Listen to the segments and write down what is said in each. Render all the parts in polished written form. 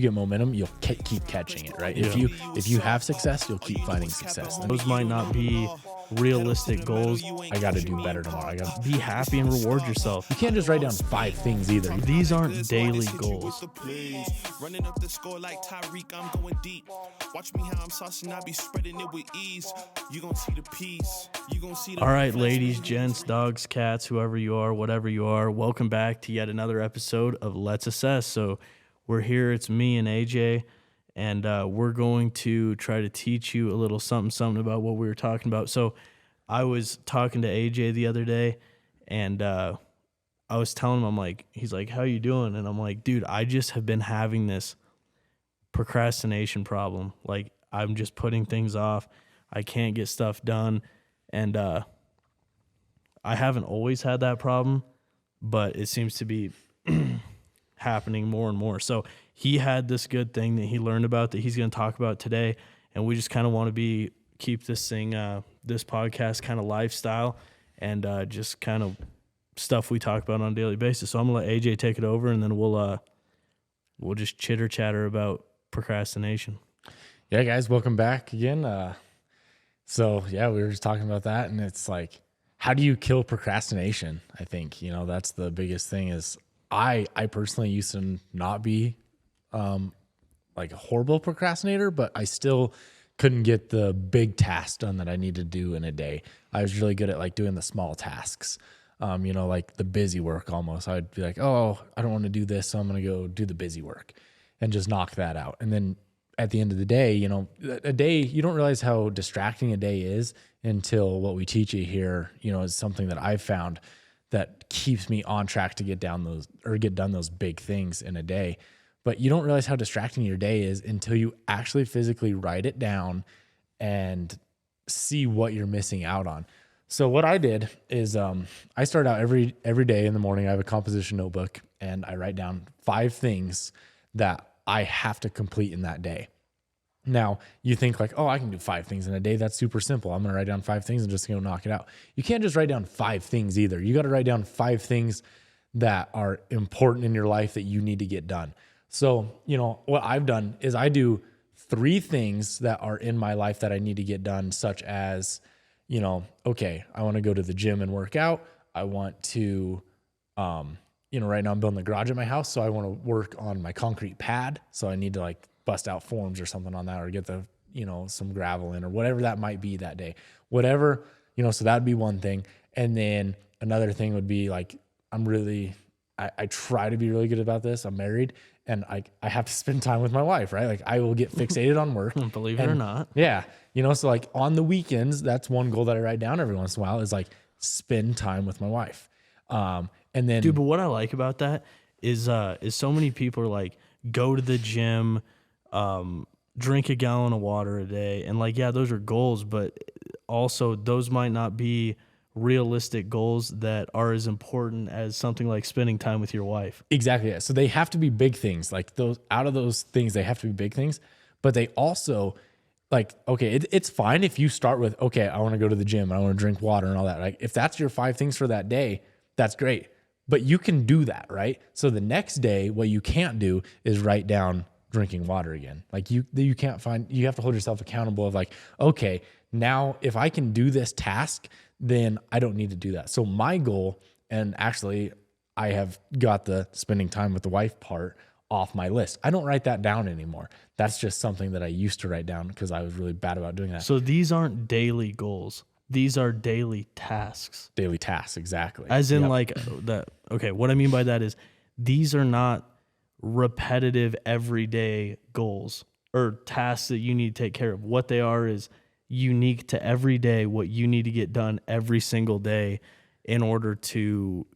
get momentum, you'll keep catching it, right? Yeah. If you have success, you'll keep finding success. Those might not be realistic goals. I got to do better tomorrow. I got to Be happy and reward yourself. You can't just write down 5 things either. These aren't daily goals. Running up the score like Tyreek, I'm going deep. Watch me how I'm saucing, I be spreading it with ease. You gon' see the peace. You gon' see the All right, ladies, gents, dogs, cats, whoever you are, whatever you are, welcome back to yet another episode of Let's Assess. So we're here, it's me and AJ, and we're going to try to teach you a little something about what we were talking about. So I was talking to AJ the other day, and I was telling him, he's like, how you doing? And I'm like, dude, I just have been having this procrastination problem. Like, I'm just putting things off. I can't get stuff done. And I haven't always had that problem, but it seems to be happening more and more. So he had this good thing that he learned about that he's going to talk about today. And we just kind of want to keep this thing, this podcast kind of lifestyle and just kind of stuff we talk about on a daily basis. So I'm going to let AJ take it over, and then we'll just chitter chatter about procrastination. Yeah, guys, welcome back again. So yeah, we were just talking about that, and it's like, how do you kill procrastination? I think, that's the biggest thing is I personally used to not be like a horrible procrastinator, but I still couldn't get the big tasks done that I need to do in a day. I was really good at like doing the small tasks, like the busy work almost. I'd be like, oh, I don't want to do this, so I'm going to go do the busy work and just knock that out. And then at the end of the day, a day, you don't realize how distracting a day is until what we teach you here, is something that I've found that keeps me on track to get done those big things in a day. But you don't realize how distracting your day is until you actually physically write it down and see what you're missing out on. So what I did is I start out every day in the morning. I have a composition notebook, and I write down 5 things that I have to complete in that day. Now, you think like, oh, I can do 5 things in a day. That's super simple. I'm going to write down 5 things and just go knock it out. You can't just write down 5 things either. You got to write down 5 things that are important in your life that you need to get done. So, what I've done is I do 3 things that are in my life that I need to get done, such as, okay, I want to go to the gym and work out. I want to, right now I'm building a garage at my house, so I want to work on my concrete pad. So I need to like bust out forms or something on that, or get the, some gravel in, or whatever that might be that day, whatever, so that'd be one thing. And then another thing would be like, I try to be really good about this. I'm married, and I have to spend time with my wife, right? Like, I will get fixated on work. Believe it or not. Yeah. So like on the weekends, that's one goal that I write down every once in a while is like spend time with my wife. And then, dude, but what I like about that is so many people are like, go to the gym, drink a gallon of water a day. And like, yeah, those are goals, but also those might not be realistic goals that are as important as something like spending time with your wife. Exactly. Yeah. So they have to be big things. Like out of those things, they have to be big things, but they also like, okay, it's fine if you start with, okay, I want to go to the gym, I want to drink water and all that. Like, if that's your 5 things for that day, that's great, but you can do that, right? So the next day, what you can't do is write down drinking water again. Like you have to hold yourself accountable of like, okay, now if I can do this task, then I don't need to do that. So my goal, and actually I have got the spending time with the wife part off my list. I don't write that down anymore. That's just something that I used to write down because I was really bad about doing that. So these aren't daily goals. These are daily tasks. Daily tasks, exactly. As in like that. Okay, what I mean by that is these are not repetitive everyday goals or tasks that you need to take care of. What they are is unique to every day, what you need to get done every single day in order to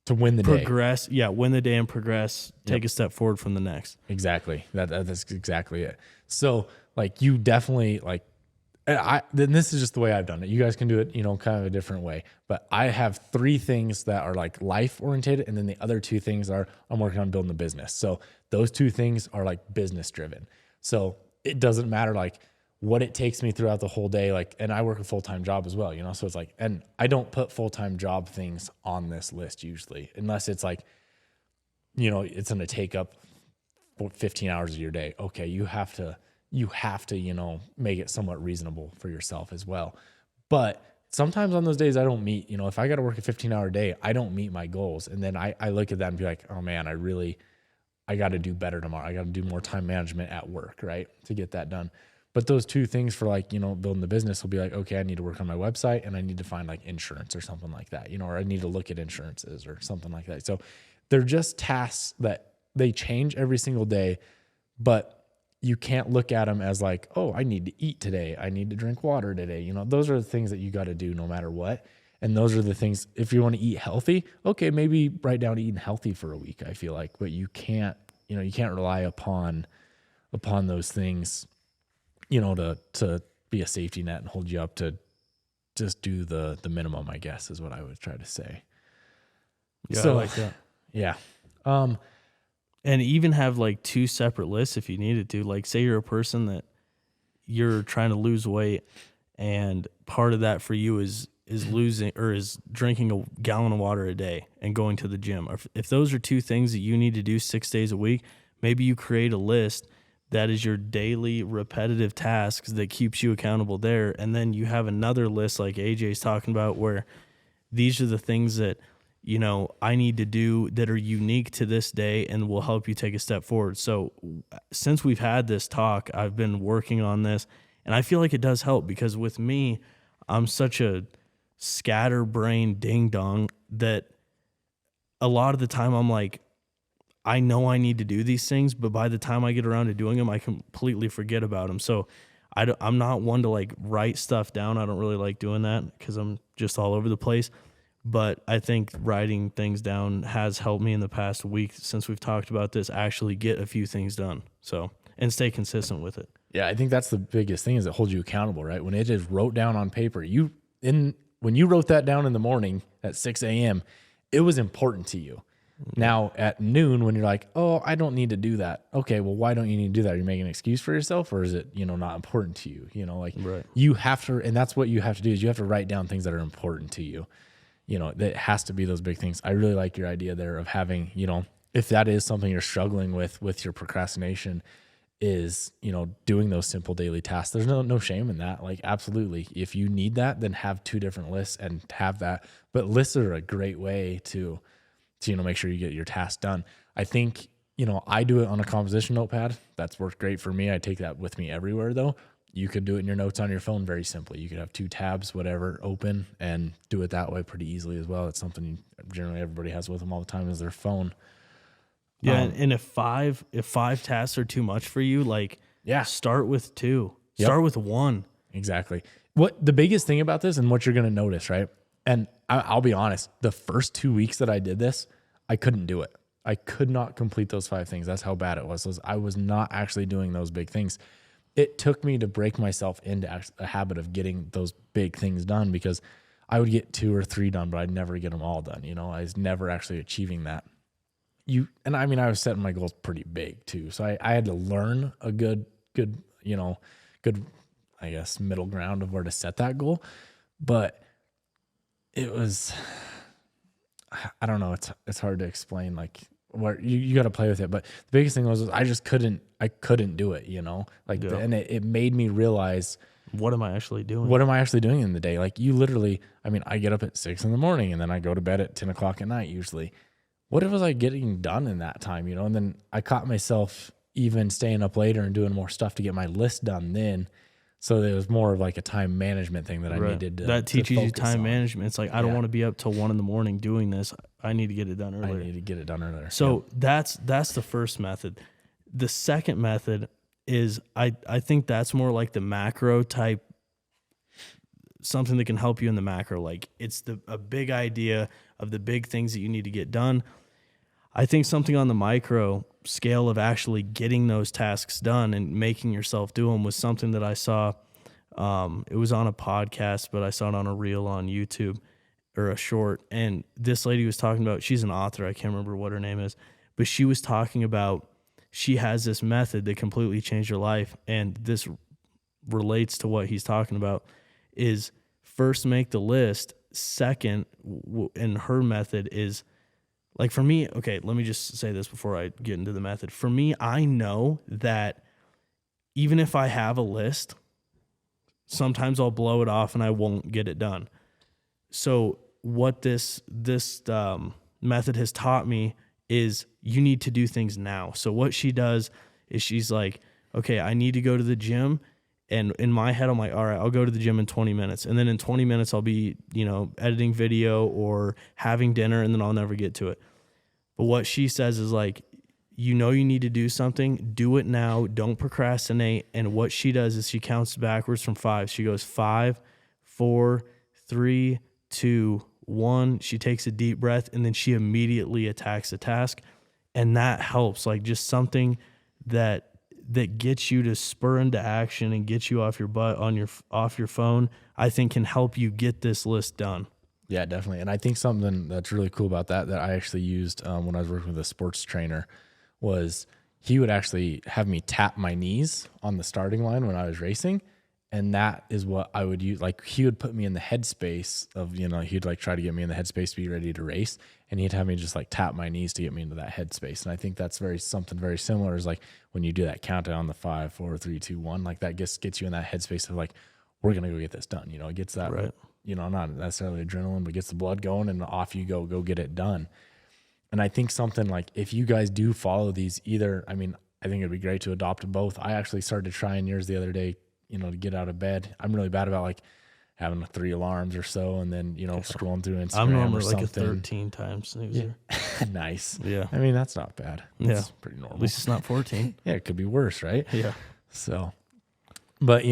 win the progress. Yeah, win the day and progress, take a step forward from the next. Exactly. That's exactly it. So like you definitely like, then this is just the way I've done it. You guys can do it, kind of a different way, but I have 3 things that are like life oriented. And then the other 2 things are I'm working on building a business. So those 2 things are like business driven. So it doesn't matter like what it takes me throughout the whole day. Like, and I work a full-time job as well, so it's like, and I don't put full-time job things on this list usually, unless it's like, it's going to take up 15 hours of your day. Okay, you have to, make it somewhat reasonable for yourself as well. But sometimes on those days I don't meet, if I got to work a 15-hour day, I don't meet my goals. And then I look at that and be like, oh man, I got to do better tomorrow. I got to do more time management at work, right, to get that done. But those two things for building the business will be like, okay, I need to work on my website and I need to find like insurance or something like that, or I need to look at insurances or something like that. So they're just tasks that they change every single day, but you can't look at them as like, oh, I need to eat today. I need to drink water today. Those are the things that you got to do no matter what. And those are the things, if you want to eat healthy, okay, maybe write down eating healthy for a week, I feel like, but you can't rely upon those things, to be a safety net and hold you up to just do the minimum, I guess, is what I would try to say. Yeah, so, I like that. Yeah. And even have like two separate lists if you needed to. Like, say you're a person that you're trying to lose weight, and part of that for you is losing or is drinking a gallon of water a day and going to the gym. If those are two things that you need to do 6 days a week, maybe you create a list that is your daily repetitive tasks that keeps you accountable there. And then you have another list like AJ's talking about where these are the things that, I need to do that are unique to this day and will help you take a step forward. So since we've had this talk, I've been working on this, and I feel like it does help because with me, I'm such a scatterbrained ding dong that a lot of the time I'm like, I know I need to do these things, but by the time I get around to doing them, I completely forget about them. So I'm not one to like write stuff down. I don't really like doing that because I'm just all over the place. But I think writing things down has helped me in the past week since we've talked about this, actually get a few things done. So, and stay consistent with it. Yeah, I think that's the biggest thing is it holds you accountable, right? When it is wrote down on paper, when you wrote that down in the morning at 6 a.m., it was important to you. Now at noon, when you're like, oh, I don't need to do that. Okay, well, why don't you need to do that? Are you making an excuse for yourself, or is it, not important to you? Right. You have to, and that's what you have to do is you have to write down things that are important to you. That has to be those big things. I really like your idea there of having, if that is something you're struggling with your procrastination is, doing those simple daily tasks. There's no shame in that. Like, absolutely. If you need that, then have two different lists and have that. But lists are a great way to make sure you get your task done. I think, I do it on a composition notepad. That's worked great for me. I take that with me everywhere though. You could do it in your notes on your phone very simply. You could have two tabs, whatever, open and do it that way pretty easily as well. It's something generally everybody has with them all the time is their phone. Yeah, and if five tasks are too much for you, start with two. Yep. Start with one. Exactly. What the biggest thing about this and what you're going to notice, right? And I'll be honest, the first 2 weeks that I did this, I couldn't do it. I could not complete those 5 things. That's how bad it was. I was not actually doing those big things. It took me to break myself into a habit of getting those big things done because I would get 2 or 3 done, but I'd never get them all done. I was never actually achieving that. I was setting my goals pretty big too. So I had to learn a good, I guess, middle ground of where to set that goal. But it was, I don't know. It's hard to explain, like where you got to play with it. But the biggest thing was I just couldn't do it, and it made me realize, what am I actually doing? What am I actually doing in the day? Like you literally, I get up at 6 a.m. and then I go to bed at 10 o'clock at night usually. What was I getting done in that time, And then I caught myself even staying up later and doing more stuff to get my list done then. So it was more of like a time management thing that I needed to That teaches you time on. management. It's like, I don't want to be up till 1 a.m. doing this. I need to get it done earlier. I need to get it done earlier. So that's the first method. The second method is I think that's more like the macro type, something that can help you in the macro. Like it's a big idea of the big things that you need to get done. I think something on the micro scale of actually getting those tasks done and making yourself do them was something that I saw. It was on a podcast, but I saw it on a reel on YouTube or a short. And this lady was talking about, she's an author. I can't remember what her name is, but she was talking about, she has this method that completely changed her life. And this relates to what he's talking about is first make the list. Second, in her method is like for me, okay, let me just say this before I get into the method. For me, I know that even if I have a list, sometimes I'll blow it off and I won't get it done. So what this method has taught me is you need to do things now. So what she does is she's like, okay, I need to go to the gym. And in my head, I'm like, all right, I'll go to the gym in 20 minutes. And then in 20 minutes, I'll be, editing video or having dinner, and then I'll never get to it. But what she says is like, you need to do something, do it now, don't procrastinate. And what she does is she counts backwards from 5. She goes 5, 4, 3, 2, 1. She takes a deep breath, and then she immediately attacks the task. And that helps, like just something that gets you to spur into action and gets you off your butt off your phone, I think can help you get this list done. Yeah, definitely. And I think something that's really cool about that I actually used when I was working with a sports trainer was he would actually have me tap my knees on the starting line when I was racing. And that is what I would use. Like he would put me in the headspace of, he'd like try to get me in the headspace to be ready to race. And he'd have me just like tap my knees to get me into that headspace. And I think that's something very similar is like when you do that countdown, the 5, 4, 3, 2, 1, like that gets you in that headspace of like, we're going to go get this done. It gets that, right. Not necessarily adrenaline, but gets the blood going and off you go get it done. And I think something like if you guys do follow these I think it'd be great to adopt both. I actually started trying yours the other day, to get out of bed. I'm really bad about like having 3 alarms or so, and then, scrolling through Instagram. I'm normally like a 13 times snoozer. Yeah. Nice. Yeah. I mean, that's not bad. It's pretty normal. At least it's not 14. Yeah, it could be worse, right? Yeah. So, but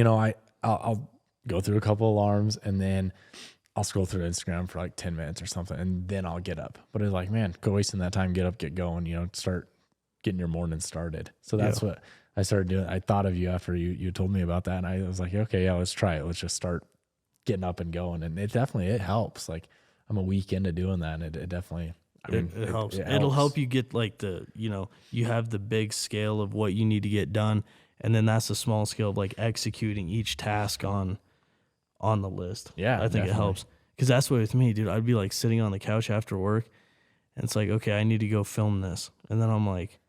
I'll go through a couple alarms and then I'll scroll through Instagram for like 10 minutes or something, and then I'll get up. But it's like, man, go wasting that time, get up, get going, start getting your morning started. So that's what I started doing. I thought of you after you told me about that, and I was like, okay, yeah, let's try it. Let's just start getting up and going. And it helps. Like I'm a week into doing that, and it definitely, it helps. It'll help you get like you have the big scale of what you need to get done. And then that's the small scale of like executing each task on the list. Yeah, I think it helps. Because that's what with me, dude. I'd be like sitting on the couch after work, and it's like, okay, I need to go film this. And then I'm like,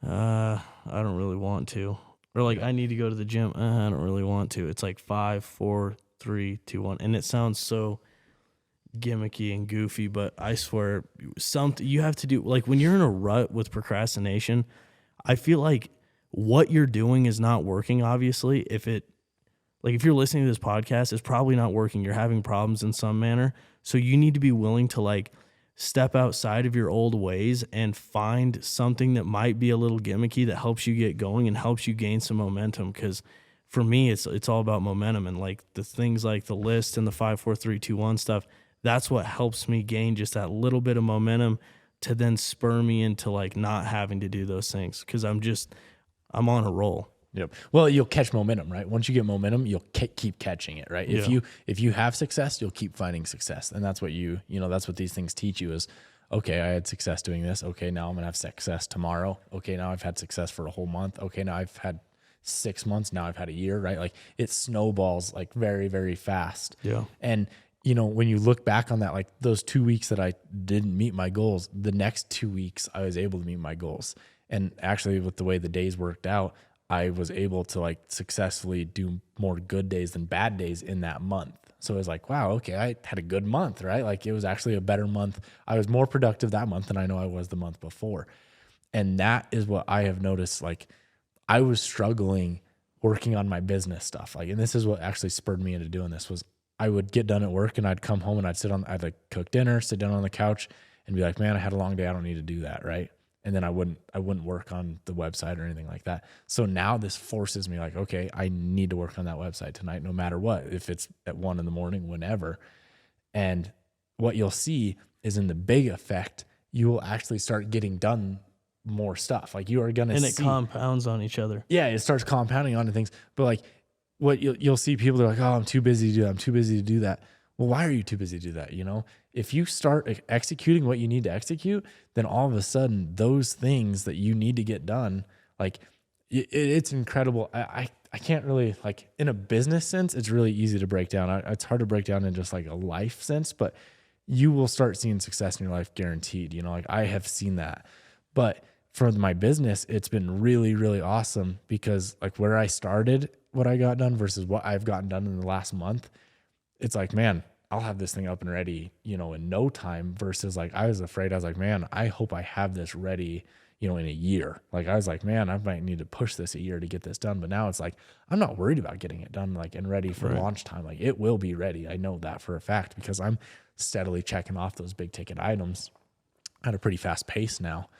I don't really want to. Or like, I need to go to the gym. I don't really want to. It's like 5, 4, 3, 2, 1. And it sounds so gimmicky and goofy, but I swear something you have to do. Like when you're in a rut with procrastination, I feel like what you're doing is not working. Obviously, if you're listening to this podcast, it's probably not working. You're having problems in some manner. So you need to be willing to like step outside of your old ways and find something that might be a little gimmicky that helps you get going and helps you gain some momentum. Because for me, it's all about momentum, and like the things like the list and the 5, 4, 3, 2, 1 stuff. That's what helps me gain just that little bit of momentum to then spur me into like not having to do those things. Because I'm on a roll. Yep. Well, you'll catch momentum, right? Once you get momentum, you'll keep catching it, right? Yeah. If you have success, you'll keep finding success, and that's what that's what these things teach you is, okay, I had success doing this. Okay, now I'm gonna have success tomorrow. Okay, now I've had success for a whole month. Okay, now I've had 6 months. Now I've had a year, right? Like it snowballs like very, very fast. Yeah. And when you look back on that, like those 2 weeks that I didn't meet my goals, the next 2 weeks I was able to meet my goals. And actually, with the way the days worked out, I was able to like successfully do more good days than bad days in that month. So it was like, wow, okay, I had a good month, right? Like it was actually a better month. I was more productive that month than I know I was the month before. And that is what I have noticed. Like I was struggling working on my business stuff. Like, and this is what actually spurred me into doing this was I would get done at work and I'd come home and I'd like cook dinner, sit down on the couch and be like, man, I had a long day. I don't need to do that. Right. And then I wouldn't work on the website or anything like that. So now this forces me like, okay, I need to work on that website tonight, no matter what, if it's at 1 a.m, whenever. And what you'll see is in the big effect, you will actually start getting done more stuff. Like you are going to see. And it compounds on each other. Yeah. It starts compounding onto things. But like what you'll see people are like, oh, I'm too busy to do that. I'm too busy to do that. Well, why are you too busy to do that? If you start executing what you need to execute, then all of a sudden those things that you need to get done, like it's incredible. I can't really like in a business sense, it's really easy to break down. It's hard to break down in just like a life sense, but you will start seeing success in your life guaranteed. You know, like I have seen that. But for my business, it's been really, really awesome because like where I started, what I got done versus what I've gotten done in the last month, it's like, man, I'll have this thing up and ready, you know, in no time versus like, I was afraid. I was like, man, I hope I have this ready, you know, in a year. Like I was like, man, I might need to push this a year to get this done. But now it's like, I'm not worried about getting it done, like, and ready for launch time. Like it will be ready. I know that for a fact because I'm steadily checking off those big ticket items at a pretty fast pace now.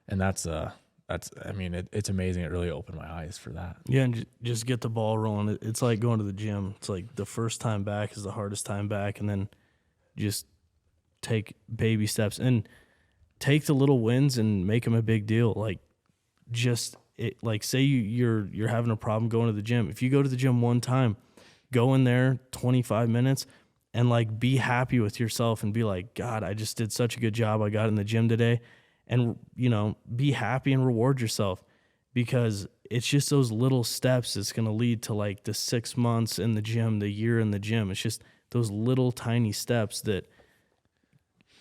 And I mean, it's amazing. It really opened my eyes for that. Yeah, and just get the ball rolling. It's like going to the gym. It's like the first time back is the hardest time back, and then just take baby steps and take the little wins and make them a big deal. Like like say you're having a problem going to the gym. If you go to the gym one time, go in there 25 minutes and like be happy with yourself and be like, God, I just did such a good job. I got in the gym today. And, you know, be happy and reward yourself because it's just those little steps that's going to lead to like the 6 months in the gym, the year in the gym. It's just those little tiny steps that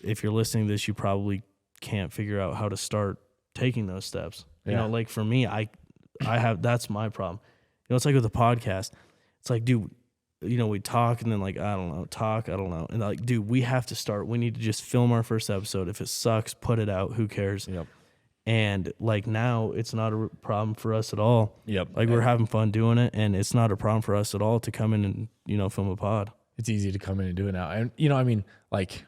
if you're listening to this, you probably can't figure out how to start taking those steps. Yeah. You know, like for me, I have, that's my problem. You know, it's like with the podcast. It's like, dude, you know, we talk and then like, I don't know. And like, dude, we have to start. We need to just film our first episode. If it sucks, put it out. Who cares? Yep. And like now it's not a problem for us at all. Yep. Like we're having fun doing it and it's not a problem for us at all to come in and, you know, film a pod. It's easy to come in and do it now. And, you know, I mean, like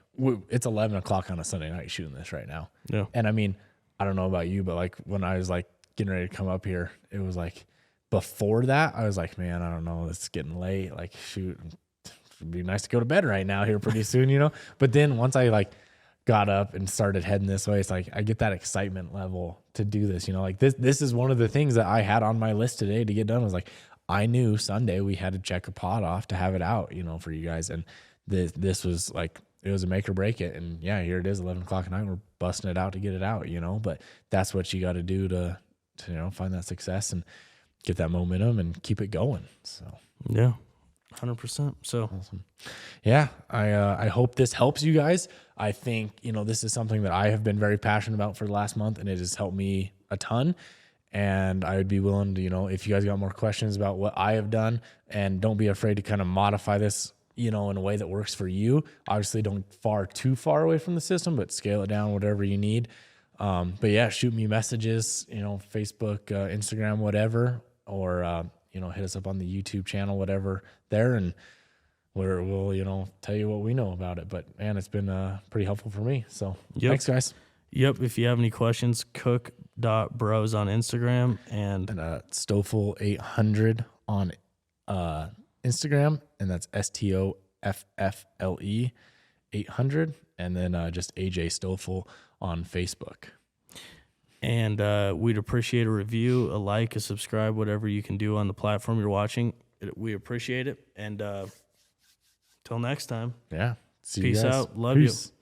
it's 11 o'clock on a Sunday night shooting this right now. Yeah. And I mean, I don't know about you, but like when I was like getting ready to come up here, it was like, before that, I was like, man, I don't know, it's getting late. Like, shoot, it'd be nice to go to bed right now here pretty soon, you know? But then once I like got up and started heading this way, it's like I get that excitement level to do this, you know? Like this is one of the things that I had on my list today to get done. I was like, I knew Sunday we had to check a pod off to have it out, you know, for you guys. And this was like, it was a make or break it. And yeah, here it is, 11 o'clock at night. We're busting it out to get it out, you know? But that's what you got to do to, you know, find that success and get that momentum and keep it going. So yeah, 100%. So awesome. Yeah, I hope this helps you guys. I think, you know, this is something that I have been very passionate about for the last month, and it has helped me a ton. And I would be willing to, you know, if you guys got more questions about what I have done, and don't be afraid to kind of modify this, you know, in a way that works for you. Obviously, don't too far away from the system, but scale it down, whatever you need. But yeah, shoot me messages, you know, Facebook, Instagram, whatever, or, you know, hit us up on the YouTube channel, whatever there. And we'll, you know, tell you what we know about it. But man, it's been pretty helpful for me. So thanks guys. Yep. If you have any questions, cook.bros on Instagram and Stoffel800 on Instagram. And that's STOFFLE 800. And then just AJ Stoffel on Facebook. And we'd appreciate a review, a like, a subscribe, whatever you can do on the platform you're watching. We appreciate it. And till next time. Yeah. See Peace you guys. out. Love Peace. you.